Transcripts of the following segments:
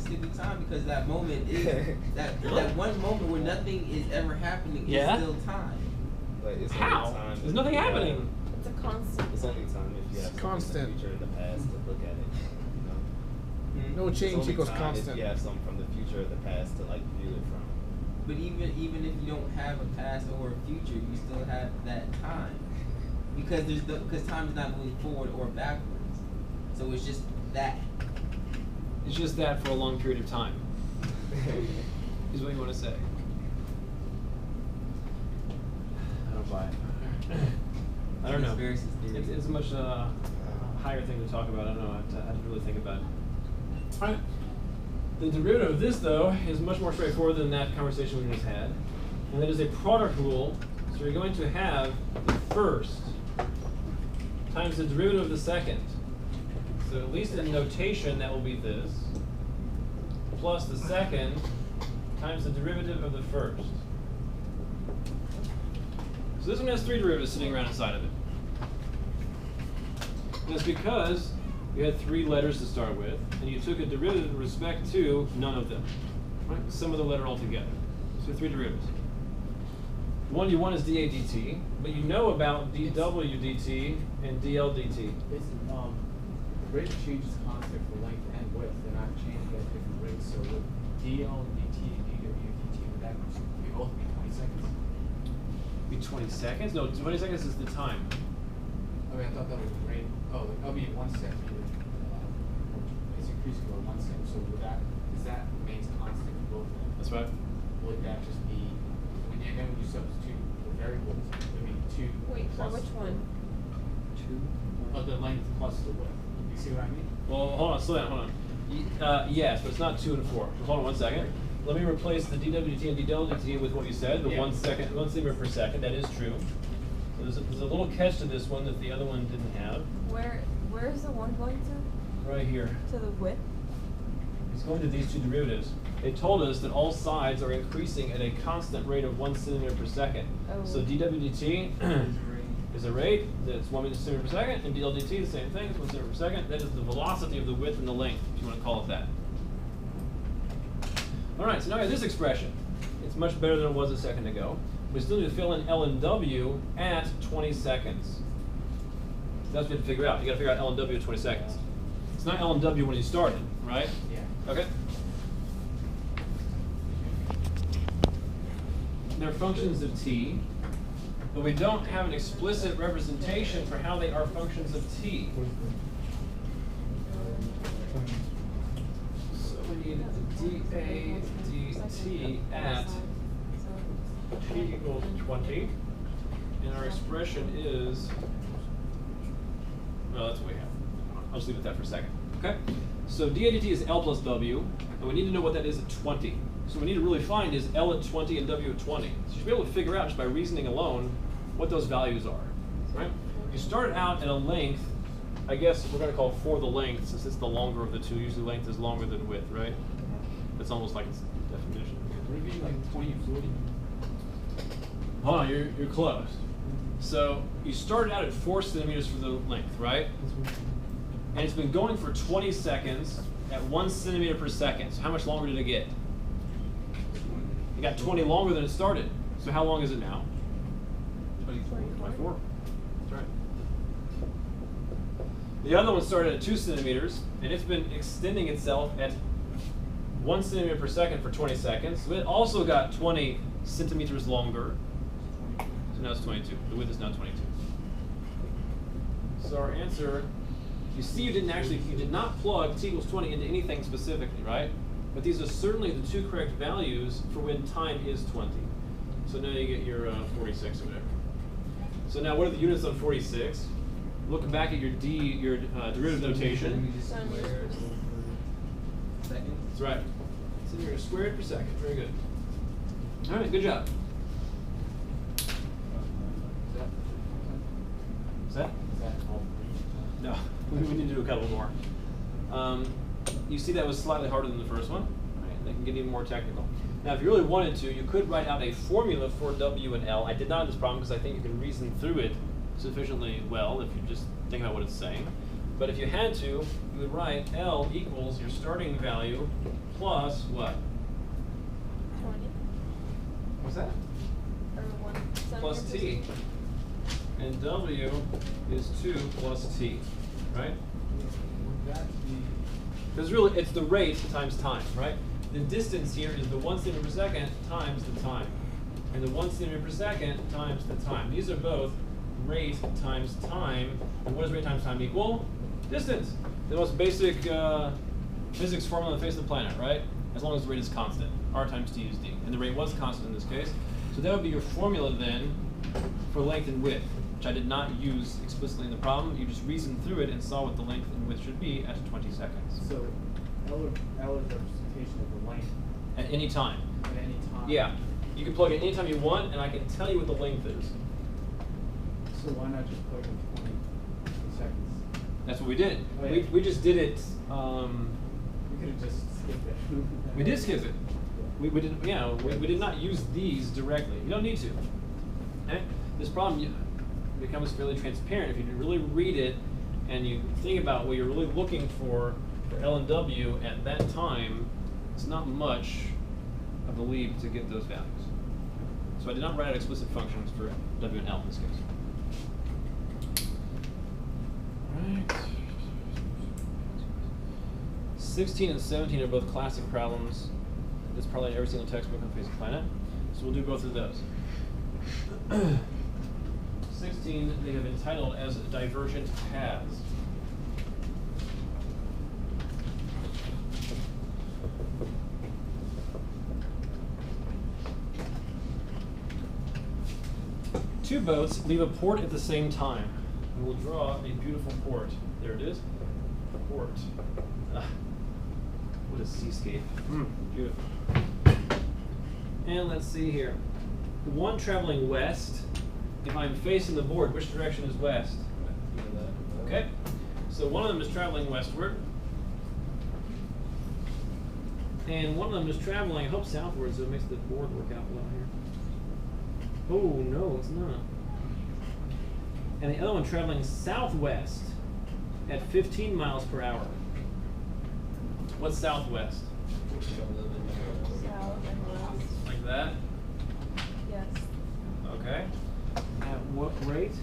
specific time because that moment is that one moment where nothing is ever happening is still time. Like it's How? only time. There's nothing happening. It's a constant. It's only time if you have something from the future and the past to look at it. You know? No change equals If constant. you have something from the future or the past to like view it from. But even if you don't have a past or a future, you still have that time because because time is not moving forward or backwards. So it's just that. It's just that for a long period of time. Is what you want to say. I don't buy it. I don't know. It's a much higher thing to talk about. I don't know. I have to really think about it. All right. The derivative of this, though, is much more straightforward than that conversation we just had. And that is a product rule. So you're going to have the first times the derivative of the second. So at least in notation, that will be this, plus the second times the derivative of the first. So this one has three derivatives sitting around inside of it. And it's because you had three letters to start with, and you took a derivative with respect to none of them. Right? Sum of the letter altogether. So three derivatives. One you want is dA dt, but you know about dw dt and dl dt. The rate of change is constant for length and width. They're not changing at different rates. So with dl dt and dw dt, would that be both be 20 seconds? Be 20 seconds? No, 20 seconds is the time. I mean, I thought that was the rate. Oh, like, I'll be 1 centimeter. It's increasing by 1 centimeter. So would that remains constant for both of them? That's right. Would that just be and then when you substitute the variables, it would be 2 Wait, for plus which one? 2. Of the length plus the width. You see what I mean? Well, hold on, slow down, hold on. Yes, but it's not 2 and 4. Hold on 1 second. Let me replace the dw dt and dl dt with what you said, the 1 centimeter per second. That is true. So there's a little catch to this one that the other one didn't have. Where is the one going to? Right here. To the width? It's going to these two derivatives. They told us that all sides are increasing at a constant rate of 1 centimeter per second. Oh. So dw dt is a rate that's 1 centimeter per second, and dl dt the same thing, it's 1 centimeter per second. That is the velocity of the width and the length, if you want to call it that. All right, so now we have this expression. It's much better than it was a second ago. We still need to fill in L and W at 20 seconds. That's what we have to figure out. You got to figure out L and W at 20 seconds. It's not L and W when you started, right? Yeah. Okay. They're functions of t, but we don't have an explicit representation for how they are functions of t. So we need dA dt at t equals 20, and our expression is, well, that's what we have. I'll just leave it at that for a second. Okay? So dA dt is L plus W, and we need to know what that is at 20. So what we need to really find is L at 20 and W at 20. So you should be able to figure out just by reasoning alone what those values are. Right? You start out at a length, I guess we're going to call 4 the length, since it's the longer of the two. Usually length is longer than width, right? It's almost like its definition. Would it be like 20 and 40? Hold on, you're close. So you started out at 4 centimeters for the length, right? And it's been going for 20 seconds at 1 centimeter per second. So how much longer did it get? It got 20 longer than it started. So how long is it now? 24. That's right. The other one started at 2 centimeters, and it's been extending itself at 1 centimeter per second for 20 seconds. So it also got 20 centimeters longer. So now it's 22. The width is now 22. So our answer, you see you did not plug t equals 20 into anything specifically, right? But these are certainly the two correct values for when time is 20. So now you get your 46 or whatever. So now what are the units on 46? Looking back at your derivative notation. That's right. Centimeters squared per second. Very good. All right, good job. Is that? No, we need to do a couple more. You see that was slightly harder than the first one. Right? They can get even more technical. Now, if you really wanted to, you could write out a formula for W and L. I did not in this problem because I think you can reason through it sufficiently well if you just think about what it's saying. But if you had to, you would write L equals your starting value plus what? 20. What's that? Or 1 Plus t. centimeter. And W is 2 plus t, right? Would that be? Because really, it's the rate times time, right? The distance here is the 1 centimeter per second times the time. And the 1 centimeter per second times the time. These are both rate times time. And what does rate times time equal? Distance. The most basic physics formula on the face of the planet, right? As long as the rate is constant. R times t is d. And the rate was constant in this case. So that would be your formula then for length and width, which I did not use explicitly in the problem. You just reasoned through it and saw what the length and width should be at 20 seconds. So L is representation of the length At any time. at any time. Yeah. You can plug it anytime you want, and I can tell you what the length is. So why not just plug in 20 seconds? That's what we did. Oh, yeah. We just did it. We could have just skipped it. We did skip it. We didn't. Yeah. We did not use these directly. You don't need to. Okay? This problem becomes fairly transparent if you really read it and you think about what you're really looking for L and W at that time. It's not much of a leap to get those values. So I did not write out explicit functions for W and L in this case. Right. 16 and 17 are both classic problems. That's probably in every single textbook on the face of the planet. So we'll do both of those. 16 they have entitled as divergent paths. Two boats leave a port at the same time. And we'll draw a beautiful port. There it is. Port. Ah, what a seascape. Beautiful. And let's see here. One traveling west. If I'm facing the board, which direction is west? Okay. So one of them is traveling westward. And one of them is traveling, I hope southward, so it makes the board work out well here. Oh, no, it's not. And the other one traveling southwest at 15 miles per hour. What's southwest? South and west. Like that? Yes. Okay. At what rate?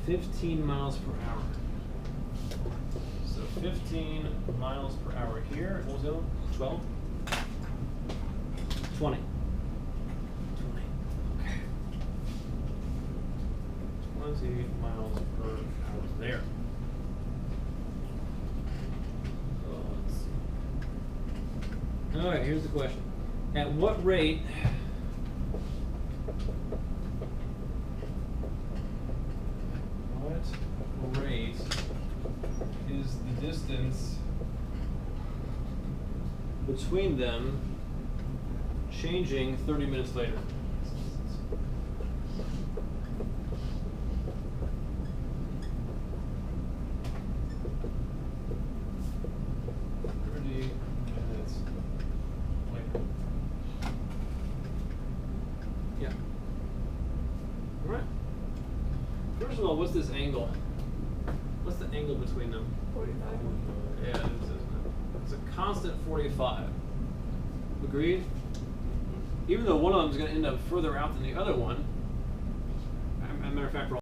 15 miles per hour. So 15 miles per hour here. What was the other one? 12? 20. 20. Okay. 20 miles per hour there. So let's see. All right, here's the question. At what rate is the distance between them changing 30 minutes later? Yeah. All right. First of all, what's this angle? What's the angle between them? 45. Yeah, it is, isn't it? It's a constant 45. Agreed? Even though one of them is going to end up further out than the other one, as a matter of fact,